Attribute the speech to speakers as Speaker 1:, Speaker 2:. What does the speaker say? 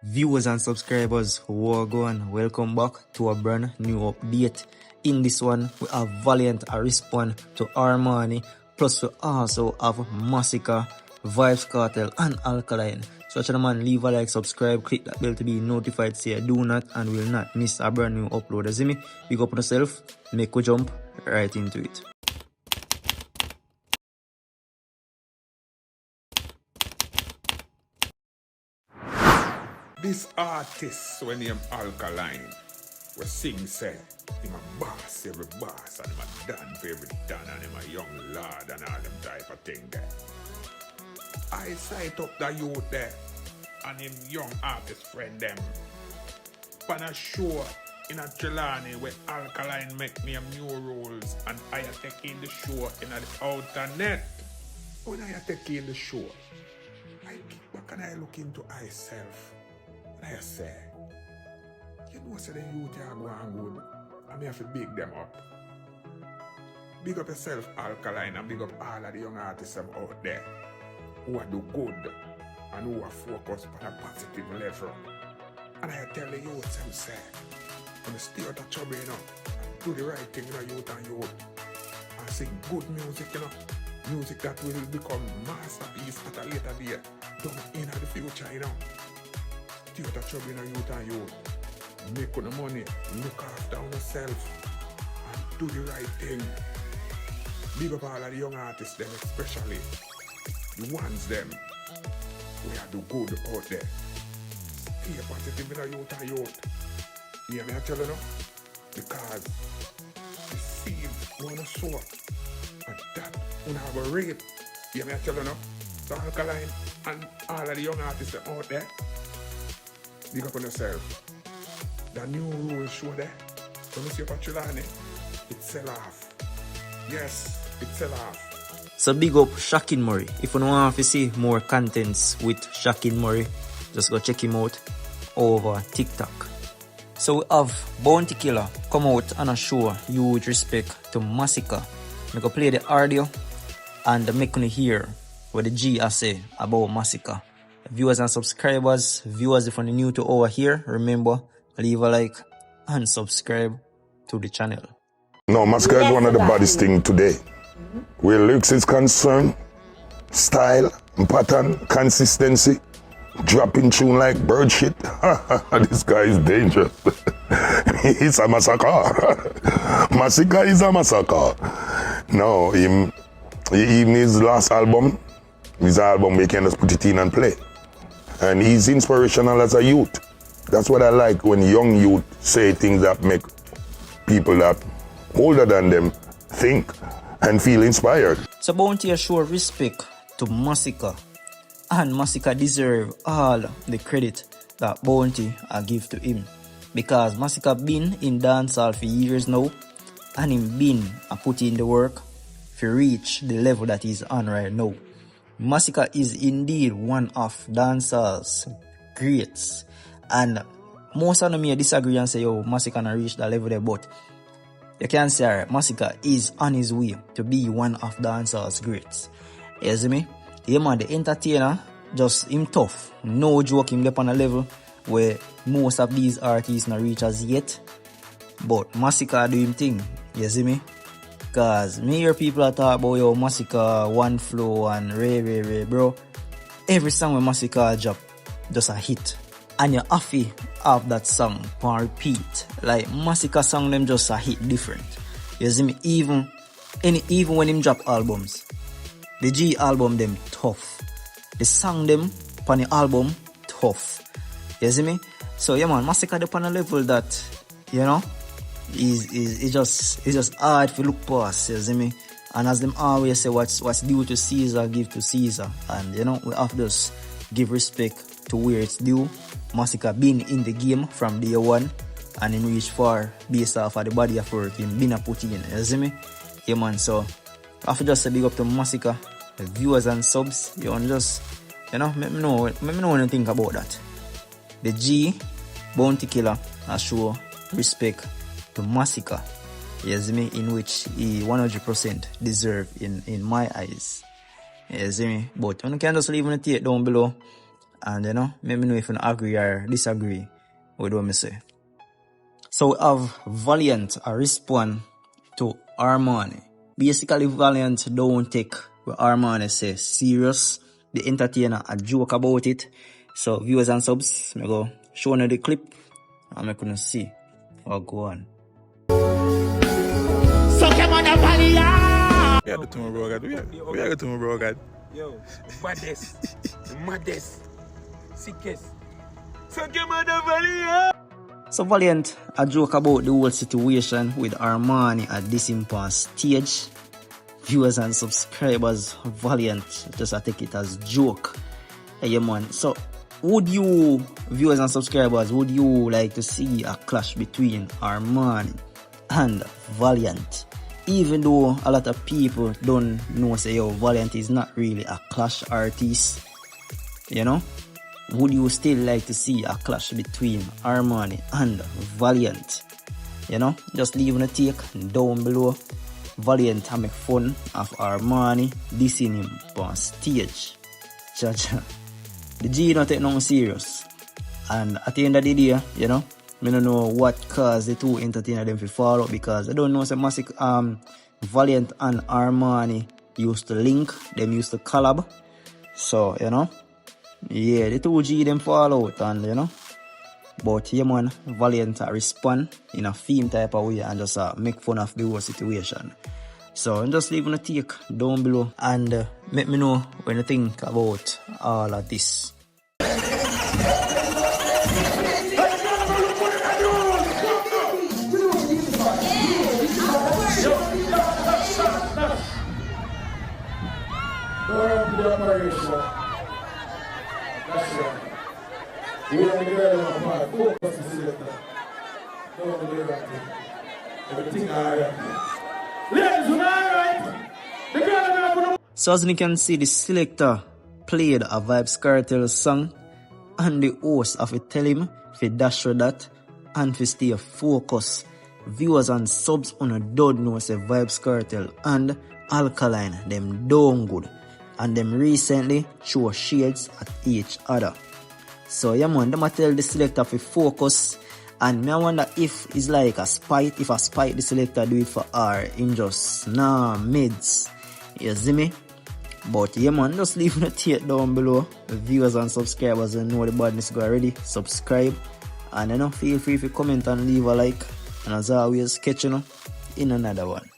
Speaker 1: Viewers and subscribers, welcome back to a brand new update. In this one, we have Valiant a respond to Armanii, plus we also have Masicka, Vibes, Kartel, and Alkaline. So man, leave a like, subscribe, click that bell to be notified, say do not and will not miss a brand new upload. See me? Big up on yourself, make we jump right into it.
Speaker 2: This artist, when him Alkaline, we sing say, him a boss, every boss, and him a dan for every dan, and him a young lord, and all them type of thing there. I sight up the youth there, and him young artist friend them. Pan a show in a Trelawney where Alkaline make me a new rules, and I take in the show in the outer net. When I take in the show, I kick back and I look into myself. I say, you know, say the youth are going good, and me have to big them up. Big up yourself, Alkaline, and big up all of the young artists out there who are do good and who are focused on a positive level. And I tell the youth, them say, when stay out of trouble, you know, and do the right thing, you know, youth, and sing good music, you know, music that will become masterpiece at a later date, done in the future, you know. Stay out of trouble, you know, youth. Make good money, look after yourself, and do the right thing. Big up all of the young artists, them especially, the ones them, we are do good out there. Stay positive in the youth. You hear me I tell you now? Because the seeds wanna sow, and that wanna have a rate. You hear me I tell you now? So Alkaline and all of the young artists out there, big up on yourself. The new rule show there, when you see a Trelawney, it sell off. Yes, it sell off.
Speaker 1: So big up Shakin Murray. If you want to see more contents with Shakin Murray, just go check him out over TikTok. So we have Bounty Killa come out and show huge respect to Masicka. I'm going to play the audio and make you hear what the G I say about Masicka. Viewers and subscribers, viewers if you're new to over here, remember, leave a like and subscribe to the channel.
Speaker 3: No, Masicka is one of the baddest things today. Where lyrics is concerned, style, pattern, consistency, dropping tune like bird shit. This guy is dangerous. He's a massacre. Masicka is a massacre. No, in his last album, we can just put it in and play. And he's inspirational as a youth. That's what I like when young youth say things that make people that older than them think and feel inspired.
Speaker 1: So Bounty show respect to Masicka, and Masicka deserve all the credit that Bounty give to him, because Masicka been in dancehall for years now, and him been put in the work to reach the level that he's on right now. Masicka is indeed one of dancehall's greats, and most of them may disagree and say, yo, Masicka not reach that level there, but you can say, alright, Masicka is on his way to be one of dancehall's greats. You see me? Yeah, man, the entertainer, just him tough. No joke, him up on a level where most of these artists not reach as yet. But Masicka do him thing. You see me? Cause me hear people are talk about yo Masicka, One Flow and Ray, bro. Every song with Masicka drop, just a hit. And you have to have that song on repeat. Like Masicka song them just a hit different. You see me? Even when him drop albums, the G album them tough. The song them on the album tough. You see me? So yeah man, Masicka up on a level that, you know, it's just hard to look past, you see me? And as them always say, what's due to Caesar, give to Caesar. And you know, we have to just give respect to where it's due. Masicka been in the game from day one, and him reach far based off of the body of work him been a put in, you see me? Yeah man, so I have to just say big up to Masicka, the viewers and subs, you know, just, you know, let me know what you think about that. The G, Bounty Killa, I show respect to Masicka, you see me, in which he 100% deserve in my eyes. You see me? But you can just leave a take down below And you know, let me know if you agree or disagree with what I say. So we have Valiant a respond to Armanii. Basically, Valiant don't take what Armanii say serious. The entertainer a joke about it. So viewers and subs, me go show you the clip and I couldn't see what go on.
Speaker 4: So come on, Valiant! We are the two bro God. We are the two bro God.
Speaker 2: Yo, maddest, sickest. So come on, Valiant!
Speaker 1: So Valiant a joke about the whole situation with Armanii at this impasse stage. Viewers and subscribers, Valiant just take it as joke. Hey, yeah, man. So would you, viewers and subscribers, would you like to see a clash between Armanii and Valiant? Even though a lot of people don't know, say, yo, Valiant is not really a clash artist, you know? Would you still like to see a clash between Armanii and Valiant? You know, just leave a take down below. Valiant have make fun of Armanii dissing him on stage. Cha-cha. The G not take no serious. And at the end of the day, you know, I don't know what caused the two entertainers them to fall out, because I don't know, say Masicka, Valiant and Armanii used to link, them used to collab. So, you know, yeah, the two G them fall out, and you know. But yeah, man, Valiant respond in a theme type of way and just make fun of the whole situation. So just leave a take down below and let me know when you think about all of this.
Speaker 5: We are the girl of my focus is selector. Don't do that. Everything alright. Ladies, you alright? The girl of
Speaker 1: So as you can see, the selector played a Vybz Kartel song and the host of it tell him to dash for that and to stay focused. Viewers and subs on a don't know say Vybz Kartel and Alkaline them down good, and them recently show shades at each other. So yeah, man, them a tell the selector to focus, and me I wonder if it's like a spite, if a spite the selector do it for her in just mids. You see me? But yeah, man, just leave a take down below. The viewers and subscribers and know the badness go already. Subscribe, and you know, feel free to comment and leave a like. And as always, catch you in another one.